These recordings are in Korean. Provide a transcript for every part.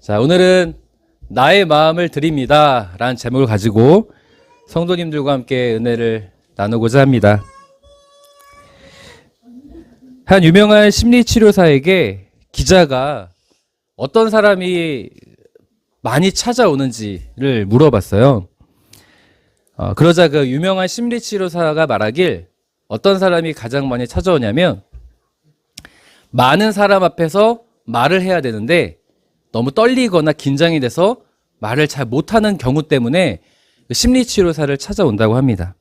자, 오늘은 나의 마음을 드립니다 라는 제목을 가지고 성도님들과 함께 은혜를 나누고자 합니다. 한 유명한 심리치료사에게 기자가 어떤 사람이 많이 찾아오는지를 물어봤어요. 그러자 그 유명한 심리치료사가 말하길 어떤 사람이 가장 많이 찾아오냐면, 많은 사람 앞에서 말을 해야 되는데 너무 떨리거나 긴장이 돼서 말을 잘 못하는 경우 때문에 심리치료사를 찾아온다고 합니다.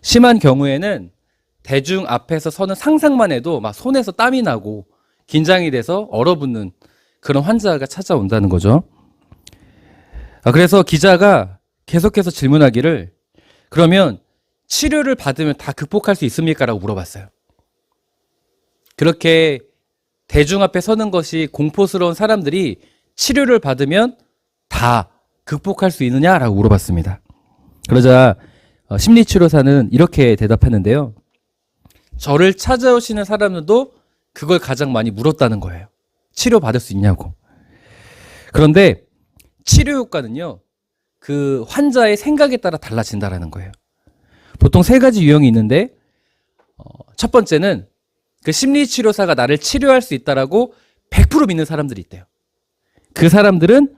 심한 경우에는 대중 앞에서 서는 상상만 해도 막 손에서 땀이 나고 긴장이 돼서 얼어붙는 그런 환자가 찾아온다는 거죠. 그래서 기자가 계속해서 질문하기를, 그러면 치료를 받으면 다 극복할 수 있습니까? 라고 물어봤어요. 그렇게 대중 앞에 서는 것이 공포스러운 사람들이 치료를 받으면 다 극복할 수 있느냐라고 물어봤습니다. 그러자 심리치료사는 이렇게 대답했는데요. 저를 찾아오시는 사람들도 그걸 가장 많이 물었다는 거예요. 치료받을 수 있냐고. 그런데 치료 효과는요, 그 환자의 생각에 따라 달라진다는 거예요. 보통 세 가지 유형이 있는데, 첫 번째는 그 심리치료사가 나를 치료할 수 있다라고 100% 믿는 사람들이 있대요. 그 사람들은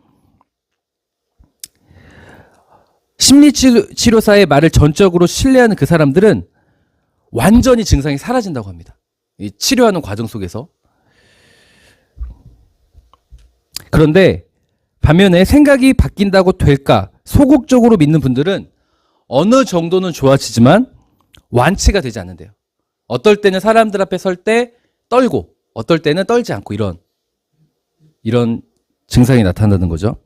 심리치료사의 말을 전적으로 신뢰하는 그 사람들은 완전히 증상이 사라진다고 합니다. 이 치료하는 과정 속에서. 그런데 반면에 생각이 바뀐다고 될까 소극적으로 믿는 분들은 어느 정도는 좋아지지만 완치가 되지 않는데요. 어떨 때는 사람들 앞에 설 때 떨고, 어떨 때는 떨지 않고, 이런 증상이 나타난다는 거죠.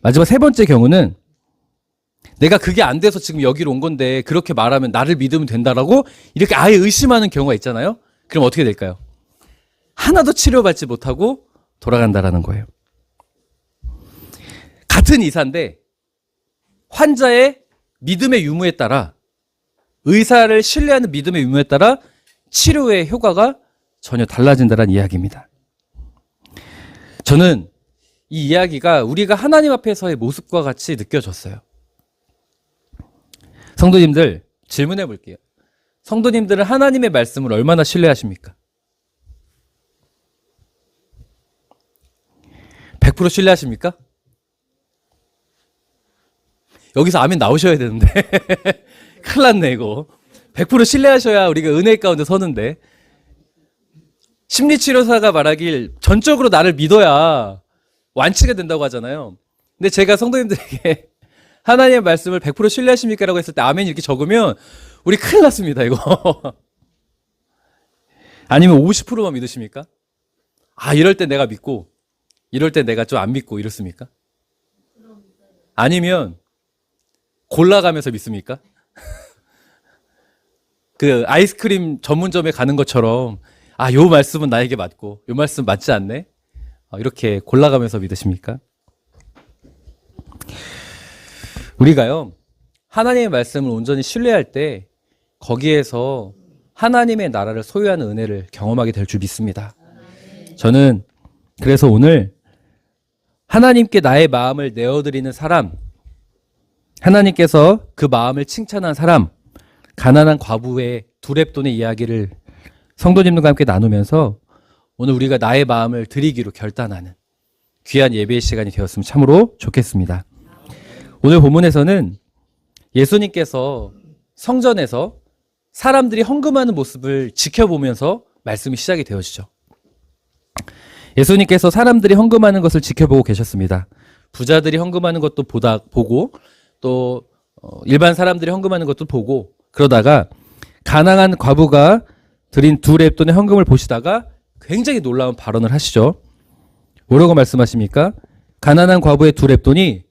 마지막 세 번째 경우는 내가 그게 안 돼서 지금 여기로 온 건데 그렇게 말하면 나를 믿으면 된다라고 이렇게 아예 의심하는 경우가 있잖아요. 그럼 어떻게 될까요? 하나도 치료받지 못하고 돌아간다라는 거예요. 같은 의사인데 환자의 믿음의 유무에 따라, 의사를 신뢰하는 믿음의 유무에 따라 치료의 효과가 전혀 달라진다는 이야기입니다. 저는 이 이야기가 우리가 하나님 앞에서의 모습과 같이 느껴졌어요. 성도님들, 질문해 볼게요. 성도님들은 하나님의 말씀을 얼마나 신뢰하십니까? 100% 신뢰하십니까? 여기서 아멘 나오셔야 되는데 큰일 났네 이거. 100% 신뢰하셔야 우리가 은혜 가운데 서는데, 심리치료사가 말하길 전적으로 나를 믿어야 완치가 된다고 하잖아요. 근데 제가 성도님들에게 하나님의 말씀을 100% 신뢰하십니까? 라고 했을 때 아멘 이렇게 적으면 우리 큰일 났습니다 이거. 아니면 50%만 믿으십니까? 이럴 때 내가 믿고 이럴 때 내가 좀 안 믿고 이렇습니까? 아니면 골라가면서 믿습니까? 그 아이스크림 전문점에 가는 것처럼 요 말씀은 나에게 맞고 요 말씀 맞지 않네? 이렇게 골라가면서 믿으십니까? 우리가요, 하나님의 말씀을 온전히 신뢰할 때 거기에서 하나님의 나라를 소유하는 은혜를 경험하게 될 줄 믿습니다. 저는 그래서 오늘 하나님께 나의 마음을 내어드리는 사람, 하나님께서 그 마음을 칭찬한 사람, 가난한 과부의 두 렙돈의 이야기를 성도님들과 함께 나누면서 오늘 우리가 나의 마음을 드리기로 결단하는 귀한 예배의 시간이 되었으면 참으로 좋겠습니다. 오늘 본문에서는 예수님께서 성전에서 사람들이 헌금하는 모습을 지켜보면서 말씀이 시작이 되어지죠. 예수님께서 사람들이 헌금하는 것을 지켜보고 계셨습니다. 부자들이 헌금하는 것도 보고, 또 일반 사람들이 헌금하는 것도 보고, 그러다가 가난한 과부가 드린 두 렙돈의 헌금을 보시다가 굉장히 놀라운 발언을 하시죠. 뭐라고 말씀하십니까? 가난한 과부의 두 렙돈이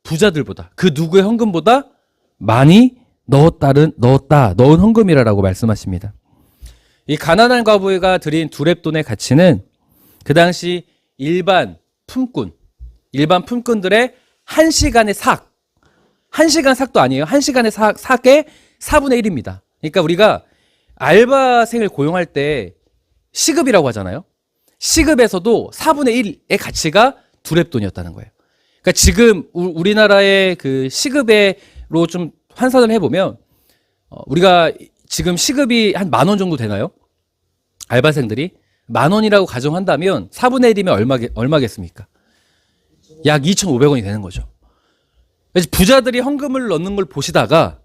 부자들보다, 그 누구의 헌금보다 많이 넣은 헌금이라고 말씀하십니다. 이 가난한 과부가 드린 두 렙돈의 가치는 그 당시 일반 품꾼들의 1시간의 삭, 1시간 삭도 아니에요. 1시간의 삭의 4분의 1입니다. 그러니까 우리가 알바생을 고용할 때 시급이라고 하잖아요. 시급에서도 4분의 1의 가치가 두렙돈이었다는 거예요. 그러니까 지금 우리나라의 그 시급으로 좀 환산을 해보면 우리가 지금 시급이 한 10,000원 정도 되나요? 알바생들이 10,000원이라고 가정한다면 4분의 1이면 얼마겠습니까? 약 2,500원이 되는 거죠. 그래서 부자들이 헌금을 넣는 걸 보시다가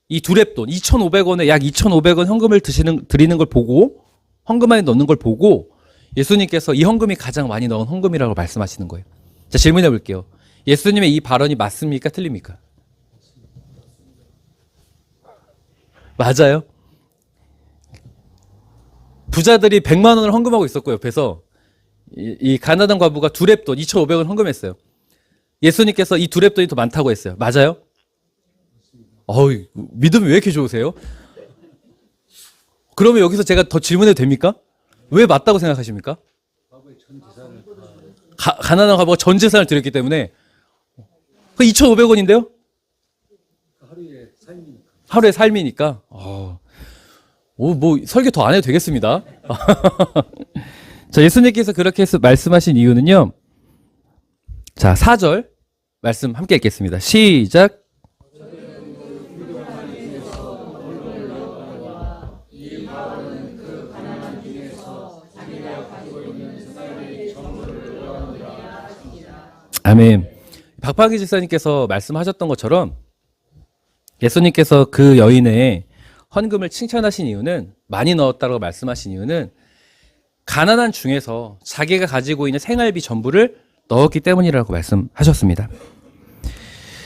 이 두렙돈 2,500원에 약 2,500원 헌금을 드리는 걸 보고 헌금함에 넣는 걸 보고 예수님께서 이 헌금이 가장 많이 넣은 헌금이라고 말씀하시는 거예요. 자, 질문해 볼게요. 예수님의 이 발언이 맞습니까? 틀립니까? 맞아요. 부자들이 100만 원을 헌금하고 있었고 옆에서 이 가난한 과부가 두렙돈 2,500원 헌금했어요. 예수님께서 이 두렙돈이 더 많다고 했어요. 맞아요? 믿음이 왜 이렇게 좋으세요? 그러면 여기서 제가 더 질문해도 됩니까? 왜 맞다고 생각하십니까? 가난한 과부가 전 재산을 드렸기 때문에 그 2,500원인데요? 하루의 삶이니까. 뭐 설교 더 안 해도 되겠습니다. 자, 예수님께서 그렇게 해서 말씀하신 이유는요. 자, 4절 말씀 함께 읽겠습니다. 시작. 아멘. 박박희 집사님께서 말씀하셨던 것처럼 예수님께서 그 여인의 헌금을 칭찬하신 이유는, 많이 넣었다고 말씀하신 이유는 가난한 중에서 자기가 가지고 있는 생활비 전부를 넣었기 때문이라고 말씀하셨습니다.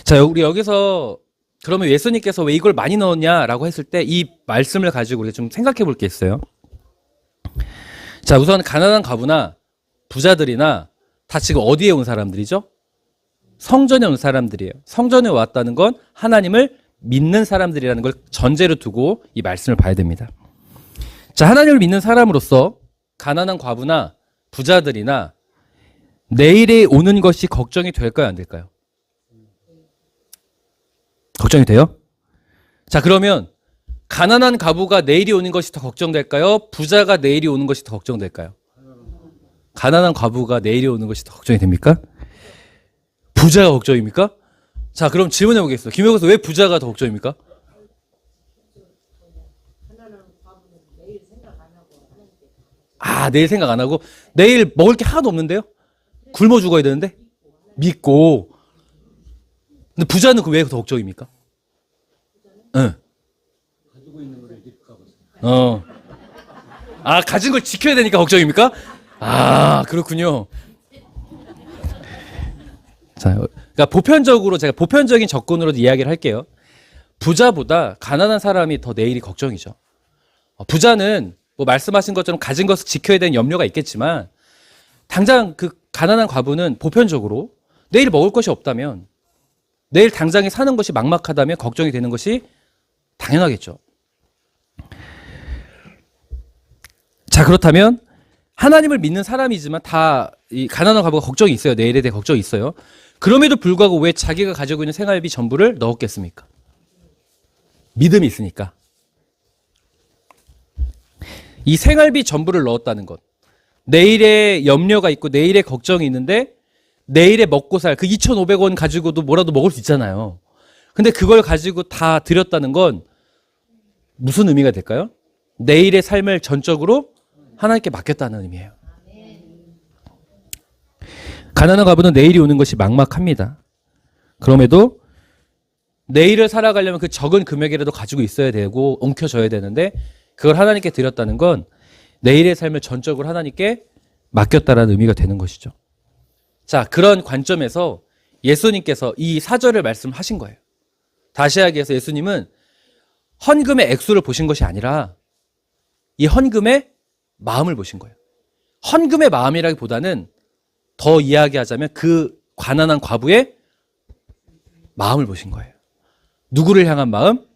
자, 우리 여기서 그러면 예수님께서 왜 이걸 많이 넣었냐라고 했을 때 이 말씀을 가지고 우리가 좀 생각해 볼 게 있어요. 자, 우선 가난한 과부나 부자들이나 다 지금 어디에 온 사람들이죠? 성전에 온 사람들이에요. 성전에 왔다는 건 하나님을 믿는 사람들이라는 걸 전제로 두고 이 말씀을 봐야 됩니다. 자, 하나님을 믿는 사람으로서 가난한 과부나 부자들이나 내일에 오는 것이 걱정이 될까요, 안 될까요? 걱정이 돼요? 자, 그러면 가난한 과부가 내일이 오는 것이 더 걱정될까요? 부자가 내일이 오는 것이 더 걱정될까요? 가난한 과부가 내일이 오는 것이 더 걱정이 됩니까? 부자가 걱정입니까? 자, 그럼 질문해 보겠습니다. 김효교수, 왜 부자가 더 걱정입니까? 내일 생각 안 하고? 내일 먹을 게 하나도 없는데요? 굶어 죽어야 되는데? 믿고. 근데 부자는 왜 더 걱정입니까? 응. 가진 걸 지켜야 되니까 걱정입니까? 그렇군요. 자, 그러니까 보편적으로 제가 보편적인 접근으로 이야기를 할게요. 부자보다 가난한 사람이 더 내일이 걱정이죠. 부자는 뭐 말씀하신 것처럼 가진 것을 지켜야 되는 염려가 있겠지만 당장 그 가난한 과부는 보편적으로 내일 먹을 것이 없다면, 내일 당장에 사는 것이 막막하다면 걱정이 되는 것이 당연하겠죠. 자, 그렇다면 하나님을 믿는 사람이지만 다 이 가난한 과부가 걱정이 있어요. 내일에 대해 걱정이 있어요. 그럼에도 불구하고 왜 자기가 가지고 있는 생활비 전부를 넣었겠습니까? 믿음이 있으니까. 이 생활비 전부를 넣었다는 것, 내일의 염려가 있고 내일의 걱정이 있는데 내일에 먹고 살 그 2,500원 가지고도 뭐라도 먹을 수 있잖아요. 근데 그걸 가지고 다 드렸다는 건 무슨 의미가 될까요? 내일의 삶을 전적으로 하나님께 맡겼다는 의미예요. 가난한 과부는 내일이 오는 것이 막막합니다. 그럼에도 내일을 살아가려면 그 적은 금액이라도 가지고 있어야 되고 엉켜져야 되는데 그걸 하나님께 드렸다는 건 내일의 삶을 전적으로 하나님께 맡겼다라는 의미가 되는 것이죠. 자, 그런 관점에서 예수님께서 이 4절을 말씀하신 거예요. 다시 이야기해서 예수님은 헌금의 액수를 보신 것이 아니라 이 헌금의 마음을 보신 거예요. 헌금의 마음이라기보다는 더 이야기하자면 그 가난한 과부의 마음을 보신 거예요. 누구를 향한 마음?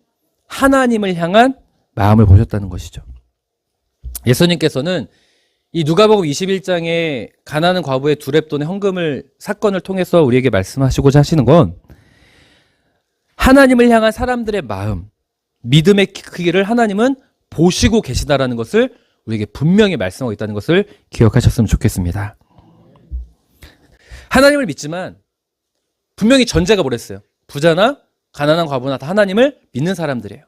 하나님을 향한 마음을 보셨다는 것이죠. 예수님께서는 이 누가복음 21장에 가난한 과부의 두렙돈의 헌금을 사건을 통해서 우리에게 말씀하시고자 하시는 건 하나님을 향한 사람들의 마음, 믿음의 크기를 하나님은 보시고 계시다라는 것을 우리에게 분명히 말씀하고 있다는 것을 기억하셨으면 좋겠습니다. 하나님을 믿지만 분명히 전제가 뭐랬어요? 부자나 가난한 과부나 다 하나님을 믿는 사람들이에요.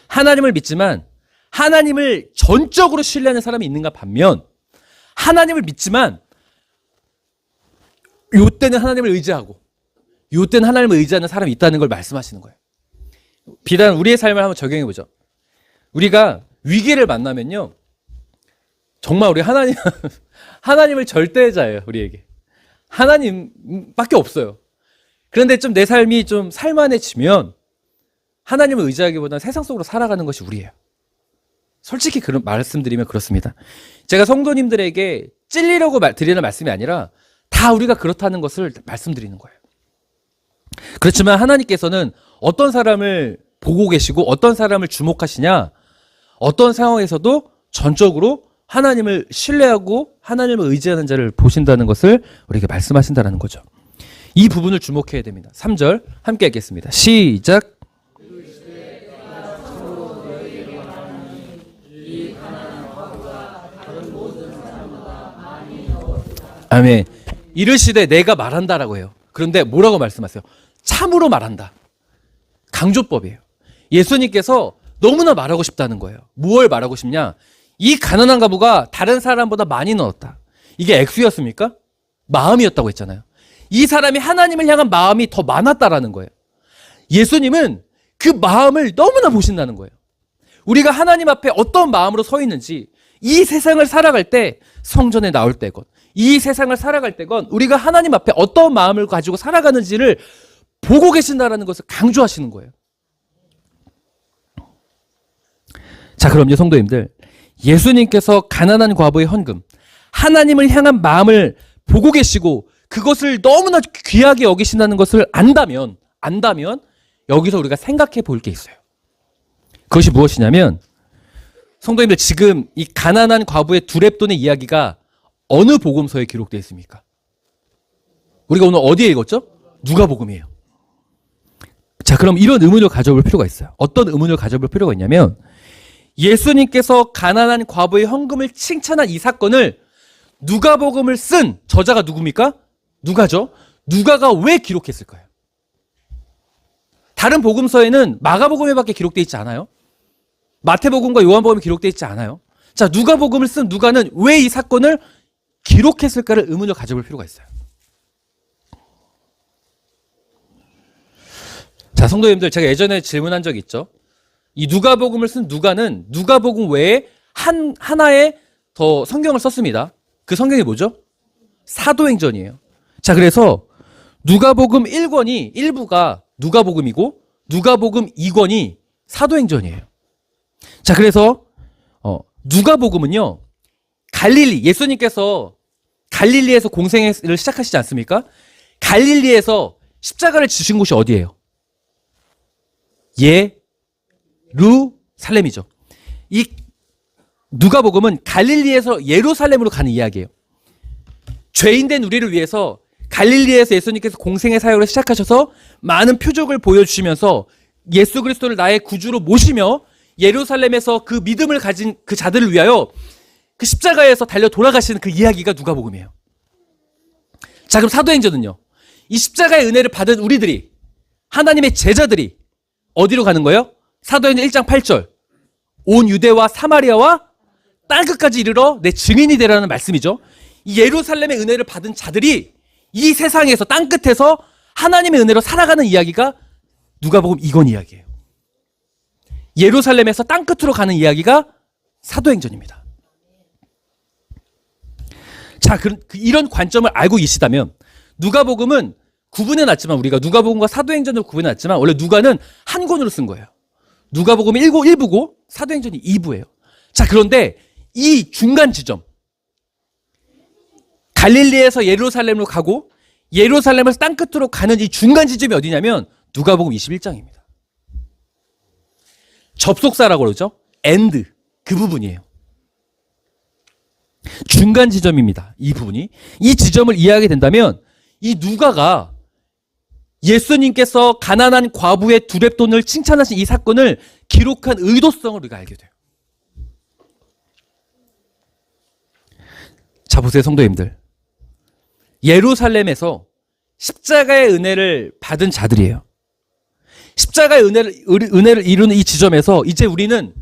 하나님을 믿지만 하나님을 전적으로 신뢰하는 사람이 있는가 반면 하나님을 믿지만 요때는 하나님을 의지하고 요때는 하나님을 의지하는 사람이 있다는 걸 말씀하시는 거예요. 비단 우리의 삶을 한번 적용해 보죠. 우리가 위기를 만나면요. 정말 우리 하나님을 절대자예요. 우리에게. 하나님밖에 없어요. 그런데 좀 내 삶이 좀 살만해지면 하나님을 의지하기보다는 세상 속으로 살아가는 것이 우리예요. 솔직히 그런 말씀드리면 그렇습니다. 제가 성도님들에게 찔리려고 드리는 말씀이 아니라 다 우리가 그렇다는 것을 말씀드리는 거예요. 그렇지만 하나님께서는 어떤 사람을 보고 계시고 어떤 사람을 주목하시냐, 어떤 상황에서도 전적으로 하나님을 신뢰하고 하나님을 의지하는 자를 보신다는 것을 우리에게 말씀하신다는 거죠. 이 부분을 주목해야 됩니다. 3절 함께 읽겠습니다. 시작. 아멘. 이르시되 내가 말한다라고 해요. 그런데 뭐라고 말씀하세요? 참으로 말한다. 강조법이에요. 예수님께서 너무나 말하고 싶다는 거예요. 무엇을 말하고 싶냐? 이 가난한 과부가 다른 사람보다 많이 넣었다. 이게 액수였습니까? 마음이었다고 했잖아요. 이 사람이 하나님을 향한 마음이 더 많았다라는 거예요. 예수님은 그 마음을 너무나 보신다는 거예요. 우리가 하나님 앞에 어떤 마음으로 서 있는지, 이 세상을 살아갈 때, 성전에 나올 때건, 이 세상을 살아갈 때건 우리가 하나님 앞에 어떤 마음을 가지고 살아가는지를 보고 계신다라는 것을 강조하시는 거예요. 자, 그럼요, 성도님들. 예수님께서 가난한 과부의 헌금, 하나님을 향한 마음을 보고 계시고 그것을 너무나 귀하게 여기신다는 것을 안다면 여기서 우리가 생각해 볼 게 있어요. 그것이 무엇이냐면, 성도님들, 지금 이 가난한 과부의 두렙돈의 이야기가 어느 복음서에 기록되어 있습니까? 우리가 오늘 어디에 읽었죠? 누가복음이에요. 자, 그럼 이런 의문을 가져볼 필요가 있어요. 어떤 의문을 가져볼 필요가 있냐면, 예수님께서 가난한 과부의 헌금을 칭찬한 이 사건을 누가복음을 쓴 저자가 누굽니까? 누가죠? 누가가 왜 기록했을까요? 다른 복음서에는 마가복음에밖에 기록되어 있지 않아요? 마태복음과 요한복음에 기록되어 있지 않아요? 자, 누가복음을 쓴 누가는 왜 이 사건을 기록했을까를 의문을 가져볼 필요가 있어요. 자, 성도님들, 제가 예전에 질문한 적이 있죠. 이 누가복음을 쓴 누가는 누가복음 외에 하나의 더 성경을 썼습니다. 그 성경이 뭐죠? 사도행전이에요. 자, 그래서 누가복음 1권이 일부가 누가복음이고 누가복음 2권이 사도행전이에요. 자, 그래서 누가복음은요, 갈릴리, 예수님께서 갈릴리에서 공생을 시작하시지 않습니까? 갈릴리에서 십자가를 지신 곳이 어디예요? 예루살렘이죠. 이 누가복음은 갈릴리에서 예루살렘으로 가는 이야기예요. 죄인된 우리를 위해서 갈릴리에서 예수님께서 공생의 사역을 시작하셔서 많은 표적을 보여주시면서 예수 그리스도를 나의 구주로 모시며 예루살렘에서 그 믿음을 가진 그 자들을 위하여 그 십자가에서 달려 돌아가시는 그 이야기가 누가복음이에요. 자, 그럼 사도행전은요, 이 십자가의 은혜를 받은 우리들이, 하나님의 제자들이 어디로 가는 거예요? 사도행전 1장 8절. 온 유대와 사마리아와 땅끝까지 이르러 내 증인이 되라는 말씀이죠. 이 예루살렘의 은혜를 받은 자들이 이 세상에서, 땅끝에서 하나님의 은혜로 살아가는 이야기가 누가복음 2권 이야기예요. 예루살렘에서 땅끝으로 가는 이야기가 사도행전입니다. 자, 이런 관점을 알고 계시다면, 누가복음은 구분해놨지만, 우리가 누가복음과 사도행전을 구분해놨지만 원래 누가는 한 권으로 쓴 거예요. 누가복음이 1부고 사도행전이 2부예요. 자, 그런데 이 중간 지점, 갈릴리에서 예루살렘으로 가고 예루살렘에서 땅끝으로 가는 이 중간 지점이 어디냐면 누가복음 21장입니다. 접속사라고 그러죠. 엔드, 그 부분이에요. 중간 지점입니다. 이 부분이. 이 지점을 이해하게 된다면 이 누가가 예수님께서 가난한 과부의 두렙돈을 칭찬하신 이 사건을 기록한 의도성을 우리가 알게 돼요. 자, 보세요, 성도님들. 예루살렘에서 십자가의 은혜를 받은 자들이에요. 십자가의 은혜를 이루는 이 지점에서 이제 우리는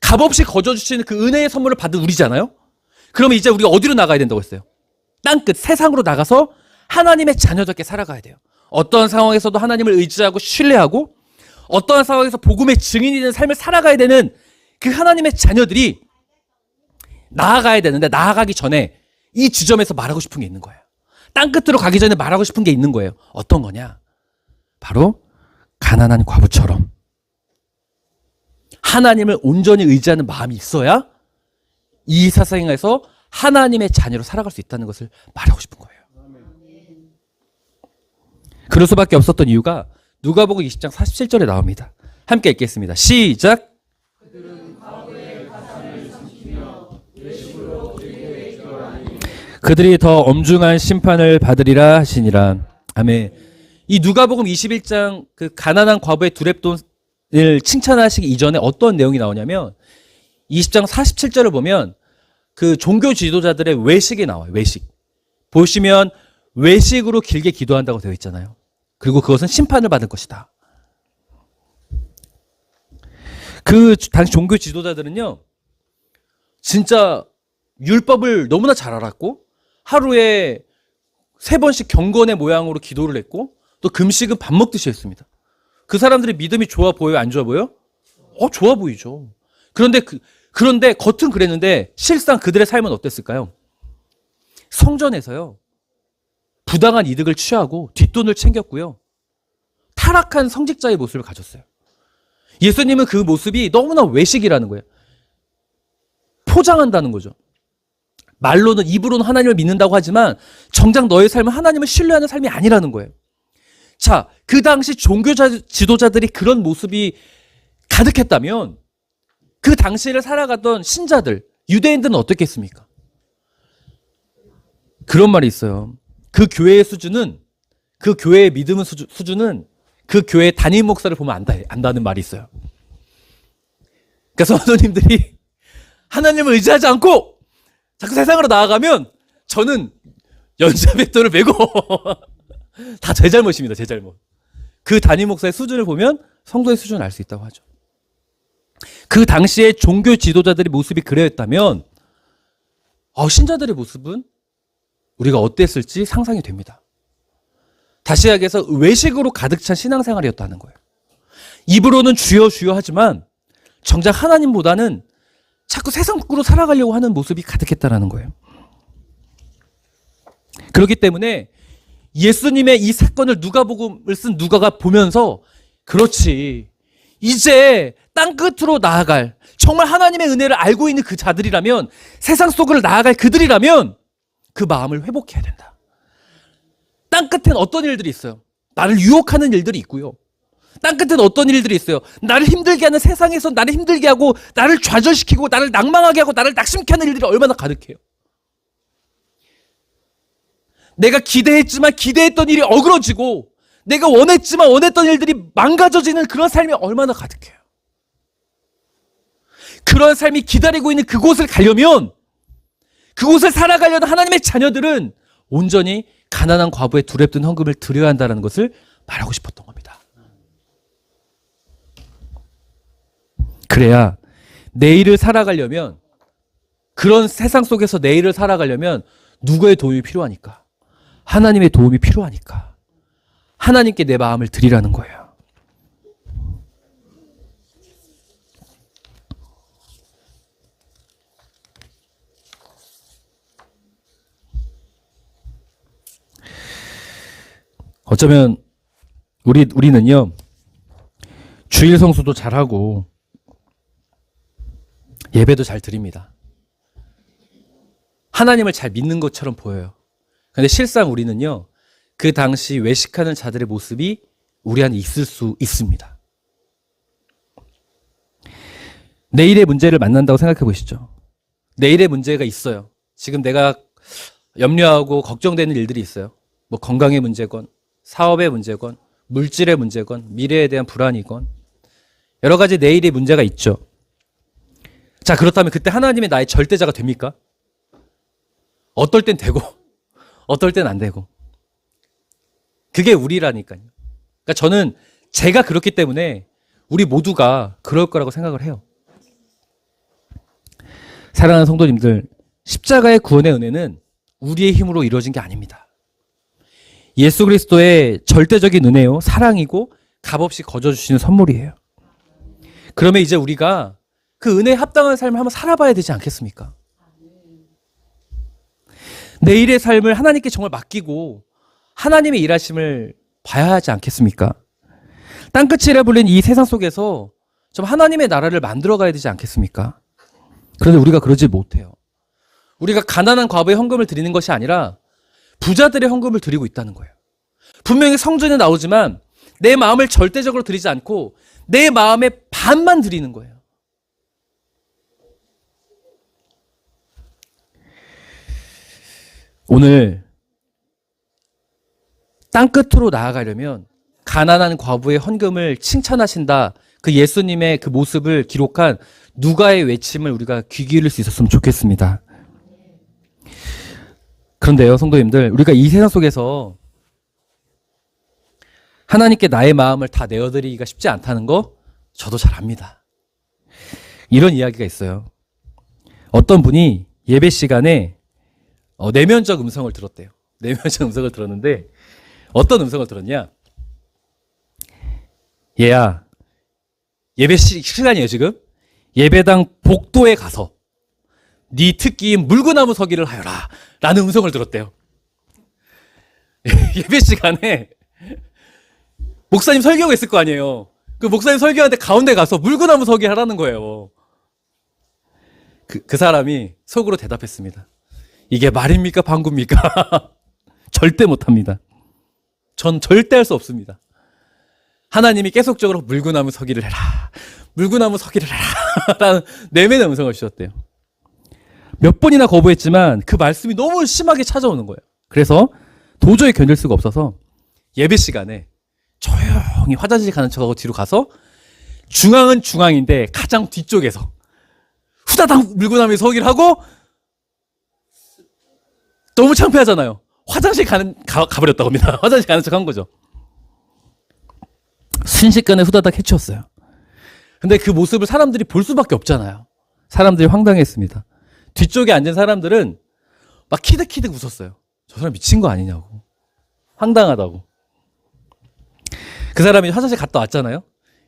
값없이 거저주시는 그 은혜의 선물을 받은 우리잖아요. 그러면 이제 우리가 어디로 나가야 된다고 했어요? 땅끝 세상으로 나가서 하나님의 자녀답게 살아가야 돼요. 어떠한 상황에서도 하나님을 의지하고 신뢰하고 어떠한 상황에서 복음의 증인이 되는 삶을 살아가야 되는 그 하나님의 자녀들이 나아가야 되는데, 나아가기 전에 이 지점에서 말하고 싶은 게 있는 거예요. 땅끝으로 가기 전에 말하고 싶은 게 있는 거예요. 어떤 거냐? 바로 가난한 과부처럼 하나님을 온전히 의지하는 마음이 있어야 이 세상에서 하나님의 자녀로 살아갈 수 있다는 것을 말하고 싶은 거예요. 그럴 수밖에 없었던 이유가 누가복음 20장 47절에 나옵니다. 함께 읽겠습니다. 시작. 그들이 더 엄중한 심판을 받으리라 하시니라. 아멘. 이 누가복음 21장 그 가난한 과부의 두렙돈을 칭찬하시기 이전에 어떤 내용이 나오냐면 20장 47절을 보면 그 종교 지도자들의 외식이 나와요. 외식. 보시면 외식으로 길게 기도한다고 되어 있잖아요. 그리고 그것은 심판을 받을 것이다. 그 당시 종교 지도자들은요, 진짜 율법을 너무나 잘 알았고 하루에 3번씩 경건의 모양으로 기도를 했고 또 금식은 밥 먹듯이 했습니다. 그 사람들의 믿음이 좋아 보여요? 안 좋아 보여요? 좋아 보이죠. 그런데 겉은 그랬는데 실상 그들의 삶은 어땠을까요? 성전에서요, 부당한 이득을 취하고 뒷돈을 챙겼고요, 타락한 성직자의 모습을 가졌어요. 예수님은 그 모습이 너무나 외식이라는 거예요. 포장한다는 거죠. 말로는, 입으로는 하나님을 믿는다고 하지만 정작 너의 삶은 하나님을 신뢰하는 삶이 아니라는 거예요. 자, 그 당시 종교 지도자들이 그런 모습이 가득했다면 그 당시를 살아가던 신자들, 유대인들은 어떻겠습니까? 그런 말이 있어요. 그 교회의 수준은, 그 교회의 믿음의 수준은 그 교회의 담임 목사를 보면 안다는 말이 있어요. 그러니까 성도님들이 하나님을 의지하지 않고 자꾸 세상으로 나아가면 저는 연자백도를 메고 다 제 잘못입니다. 제 잘못. 그 담임 목사의 수준을 보면 성도의 수준을 알 수 있다고 하죠. 그 당시에 종교 지도자들의 모습이 그랬다면 신자들의 모습은 우리가 어땠을지 상상이 됩니다. 다시 이야기해서 외식으로 가득 찬 신앙생활이었다는 거예요. 입으로는 주여 주여 하지만 정작 하나님보다는 자꾸 세상으로 살아가려고 하는 모습이 가득했다는 거예요. 그렇기 때문에 예수님의 이 사건을 누가복음을 쓴 누가가 보면서, 그렇지, 이제 땅끝으로 나아갈, 정말 하나님의 은혜를 알고 있는 그 자들이라면, 세상 속으로 나아갈 그들이라면 그 마음을 회복해야 된다. 땅끝엔 어떤 일들이 있어요? 나를 유혹하는 일들이 있고요. 땅끝엔 어떤 일들이 있어요? 나를 힘들게 하는, 세상에서 나를 힘들게 하고 나를 좌절시키고 나를 낭망하게 하고 나를 낙심케 하는 일들이 얼마나 가득해요. 내가 기대했지만 기대했던 일이 어그러지고 내가 원했지만 원했던 일들이 망가져지는 그런 삶이 얼마나 가득해요. 그런 삶이 기다리고 있는 그곳을 가려면, 그곳을 살아가려는 하나님의 자녀들은 온전히 가난한 과부의 두렵던 헌금을 드려야 한다는 것을 말하고 싶었던 겁니다. 그래야 내일을 살아가려면, 그런 세상 속에서 내일을 살아가려면 누구의 도움이 필요하니까? 하나님의 도움이 필요하니까 하나님께 내 마음을 드리라는 거예요. 어쩌면 우리는요, 주일 성수도 잘하고 예배도 잘 드립니다. 하나님을 잘 믿는 것처럼 보여요. 그런데 실상 우리는요, 그 당시 외식하는 자들의 모습이 우리 안에 있을 수 있습니다. 내일의 문제를 만난다고 생각해 보시죠. 내일의 문제가 있어요. 지금 내가 염려하고 걱정되는 일들이 있어요. 뭐 건강의 문제건, 사업의 문제건, 물질의 문제건, 미래에 대한 불안이건, 여러 가지 내일의 문제가 있죠. 자, 그렇다면 그때 하나님이 나의 절대자가 됩니까? 어떨 땐 되고 어떨 땐 안 되고. 그게 우리라니까요. 그러니까 저는 제가 그렇기 때문에 우리 모두가 그럴 거라고 생각을 해요. 사랑하는 성도님들, 십자가의 구원의 은혜는 우리의 힘으로 이루어진 게 아닙니다. 예수 그리스도의 절대적인 은혜요, 사랑이고 값없이 거저주시는 선물이에요. 그러면 이제 우리가 그 은혜에 합당한 삶을 한번 살아봐야 되지 않겠습니까? 내일의 삶을 하나님께 정말 맡기고 하나님의 일하심을 봐야 하지 않겠습니까? 땅끝이라 불린 이 세상 속에서 좀 하나님의 나라를 만들어 가야 되지 않겠습니까? 그런데 우리가 그러지 못해요. 우리가 가난한 과부의 헌금을 드리는 것이 아니라 부자들의 헌금을 드리고 있다는 거예요. 분명히 성전에 나오지만 내 마음을 절대적으로 드리지 않고 내 마음의 반만 드리는 거예요. 오늘 땅끝으로 나아가려면 가난한 과부의 헌금을 칭찬하신다, 그 예수님의 그 모습을 기록한 누가의 외침을 우리가 귀 기울일 수 있었으면 좋겠습니다. 그런데요, 성도님들, 우리가 이 세상 속에서 하나님께 나의 마음을 다 내어드리기가 쉽지 않다는 거 저도 잘 압니다. 이런 이야기가 있어요. 어떤 분이 예배 시간에 내면적 음성을 들었대요. 내면적 음성을 들었는데 어떤 음성을 들었냐? 얘야, 예배 시간이에요 지금. 예배당 복도에 가서 네 특기인 물구나무 서기를 하여라 라는 음성을 들었대요. 예배 시간에 목사님 설교가 있을 거 아니에요. 그 목사님 설교하는데 가운데 가서 물구나무 서기 하라는 거예요. 그 사람이 속으로 대답했습니다. 이게 말입니까 방구입니까? 절대 못합니다. 전 절대 할 수 없습니다. 하나님이 계속적으로 물구나무 서기를 해라, 물구나무 서기를 해라 라는 내면의 음성을 주셨대요. 몇 번이나 거부했지만 그 말씀이 너무 심하게 찾아오는 거예요. 그래서 도저히 견딜 수가 없어서 예배 시간에 조용히 화장실 가는 척하고 뒤로 가서 중앙은 중앙인데 가장 뒤쪽에서 후다닥 물구나무에 서기를 하고, 너무 창피하잖아요. 화장실 가버렸다고 합니다. 화장실 가는 척 한 거죠. 순식간에 후다닥 해치웠어요. 근데 그 모습을 사람들이 볼 수밖에 없잖아요. 사람들이 황당했습니다. 뒤쪽에 앉은 사람들은 막 키득키득 웃었어요. 저 사람 미친 거 아니냐고. 황당하다고. 그 사람이 화장실 갔다 왔잖아요.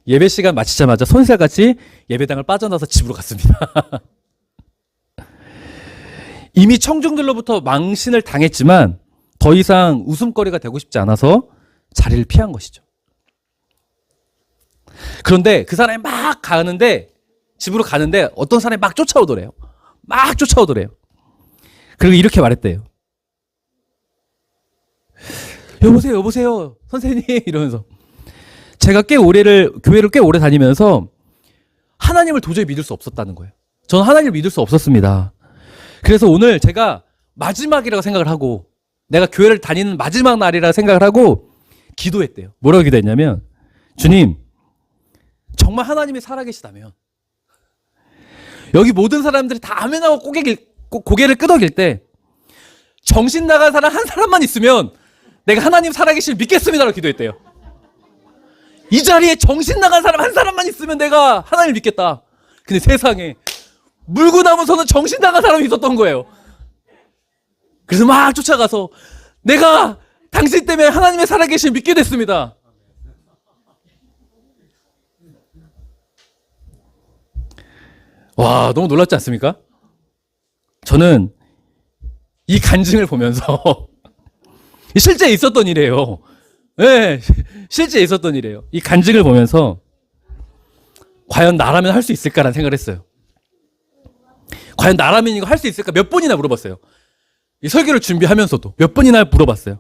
예배 시간 마치자마자 손살같이 예배당을 빠져나와서 집으로 갔습니다. 이미 청중들로부터 망신을 당했지만 더 이상 웃음거리가 되고 싶지 않아서 자리를 피한 것이죠. 그런데 그 사람이 막 가는데, 집으로 가는데 어떤 사람이 막 쫓아오더래요. 막 쫓아오더래요. 그리고 이렇게 말했대요. 여보세요, 여보세요, 선생님 이러면서. 제가 교회를 꽤 오래 다니면서 하나님을 도저히 믿을 수 없었다는 거예요. 저는 하나님을 믿을 수 없었습니다. 그래서 오늘 제가 마지막이라고 생각을 하고, 내가 교회를 다니는 마지막 날이라 생각을 하고 기도했대요. 뭐라고 기도했냐면, 주님, 정말 하나님이 살아계시다면 여기 모든 사람들이 다 아멘하고 고개를 끄덕일 때 정신 나간 사람 한 사람만 있으면 내가 하나님 살아계실 믿겠습니다라고 기도했대요. 이 자리에 정신 나간 사람 한 사람만 있으면 내가 하나님을 믿겠다. 근데 세상에 물구나무서는 정신 나간 사람이 있었던 거예요. 그래서 막 쫓아가서 내가 당신 때문에 하나님의 살아계실 믿게 됐습니다. 와, 너무 놀랍지 않습니까? 저는 이 간증을 보면서 실제 있었던 일이에요. 네, 실제 있었던 일이에요. 이 간증을 보면서 과연 나라면 할 수 있을까라는 생각을 했어요. 과연 나라면 이거 할 수 있을까? 몇 번이나 물어봤어요. 이 설교를 준비하면서도 몇 번이나 물어봤어요.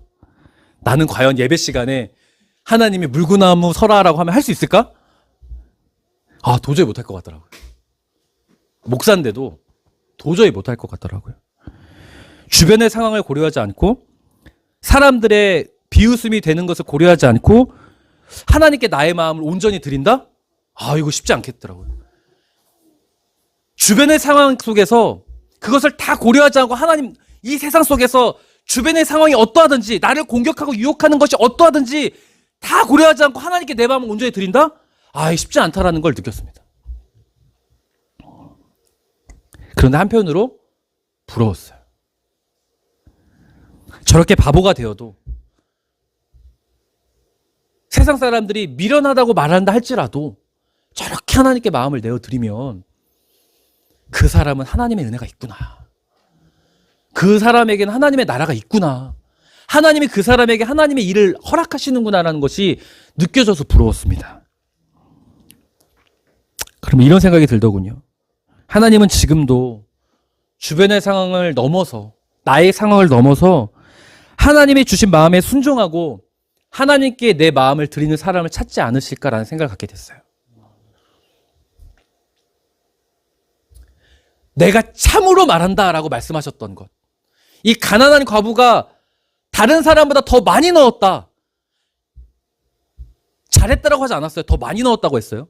나는 과연 예배 시간에 하나님이 물구나무 서라라고 하면 할 수 있을까? 아, 도저히 못할 것 같더라고요. 목사인데도 도저히 못할 것 같더라고요. 주변의 상황을 고려하지 않고 사람들의 비웃음이 되는 것을 고려하지 않고 하나님께 나의 마음을 온전히 드린다? 아, 이거 쉽지 않겠더라고요. 주변의 상황 속에서 그것을 다 고려하지 않고 하나님, 이 세상 속에서 주변의 상황이 어떠하든지, 나를 공격하고 유혹하는 것이 어떠하든지 다 고려하지 않고 하나님께 내 마음을 온전히 드린다? 쉽지 않다라는 걸 느꼈습니다. 그런데 한편으로 부러웠어요. 저렇게 바보가 되어도 세상 사람들이 미련하다고 말한다 할지라도 저렇게 하나님께 마음을 내어드리면 그 사람은 하나님의 은혜가 있구나. 그 사람에게는 하나님의 나라가 있구나. 하나님이 그 사람에게 하나님의 일을 허락하시는구나라는 것이 느껴져서 부러웠습니다. 그럼 이런 생각이 들더군요. 하나님은 지금도 주변의 상황을 넘어서, 나의 상황을 넘어서 하나님이 주신 마음에 순종하고 하나님께 내 마음을 드리는 사람을 찾지 않으실까라는 생각을 갖게 됐어요. 내가 참으로 말한다라고 말씀하셨던 것. 이 가난한 과부가 다른 사람보다 더 많이 넣었다. 잘했다라고 하지 않았어요. 더 많이 넣었다고 했어요.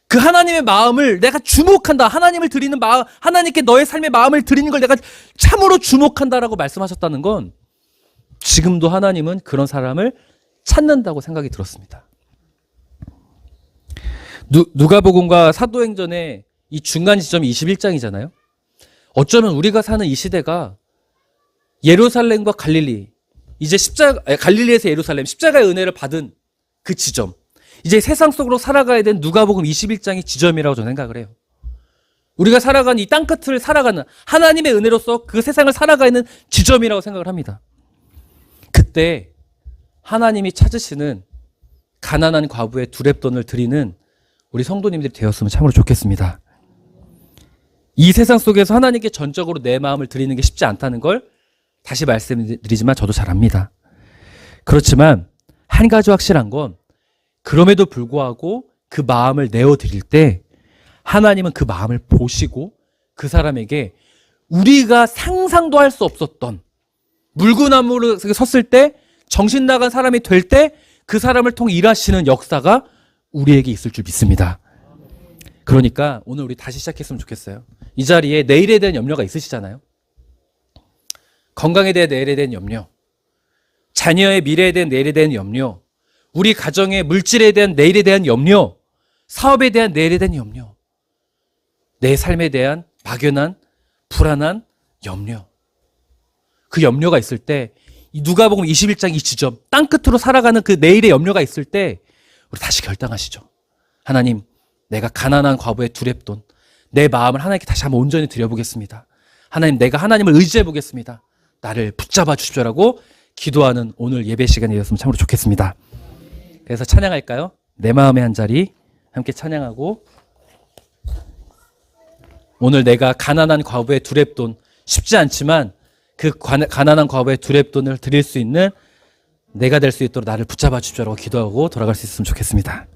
그 하나님의 마음을 내가 주목한다. 하나님을 드리는 마음, 하나님께 너의 삶의 마음을 드리는 걸 내가 참으로 주목한다라고 말씀하셨다는 건 지금도 하나님은 그런 사람을 찾는다고 생각이 들었습니다. 누가복음과 사도행전의 이 중간 지점이 21장이잖아요. 어쩌면 우리가 사는 이 시대가 예루살렘과 갈릴리, 이제 갈릴리에서 예루살렘, 십자가의 은혜를 받은 그 지점, 이제 세상 속으로 살아가야 된 누가복음 21장의 지점이라고 저는 생각을 해요. 우리가 살아가는 이 땅끝을 살아가는 하나님의 은혜로서 그 세상을 살아가는 지점이라고 생각을 합니다. 그때 하나님이 찾으시는 가난한 과부의 두렙돈을 드리는 우리 성도님들이 되었으면 참으로 좋겠습니다. 이 세상 속에서 하나님께 전적으로 내 마음을 드리는 게 쉽지 않다는 걸 다시 말씀드리지만 저도 잘 압니다. 그렇지만 한 가지 확실한 건 그럼에도 불구하고 그 마음을 내어드릴 때 하나님은 그 마음을 보시고 그 사람에게 우리가 상상도 할 수 없었던 물구나무로 섰을 때 정신 나간 사람이 될 때 그 사람을 통해 일하시는 역사가 우리에게 있을 줄 믿습니다. 그러니까 오늘 우리 다시 시작했으면 좋겠어요. 이 자리에 내일에 대한 염려가 있으시잖아요. 건강에 대한 내일에 대한 염려, 자녀의 미래에 대한 내일에 대한 염려, 우리 가정의 물질에 대한 내일에 대한 염려, 사업에 대한 내일에 대한 염려, 내 삶에 대한 막연한 불안한 염려. 그 염려가 있을 때 이 누가복음 21장 이 지점, 땅끝으로 살아가는 그 내일의 염려가 있을 때 우리 다시 결단하시죠. 하나님, 내가 가난한 과부의 두렙돈, 내 마음을 하나님께 다시 한번 온전히 드려보겠습니다. 하나님, 내가 하나님을 의지해 보겠습니다. 나를 붙잡아 주십시오라고 기도하는 오늘 예배 시간이 되었으면 참으로 좋겠습니다. 그래서 찬양할까요? 내 마음의 한 자리 함께 찬양하고, 오늘 내가 가난한 과부의 두렙돈, 쉽지 않지만 그 가난한 과부의 두렙돈을 드릴 수 있는 내가 될 수 있도록 나를 붙잡아 주십시오라고 기도하고 돌아갈 수 있으면 좋겠습니다.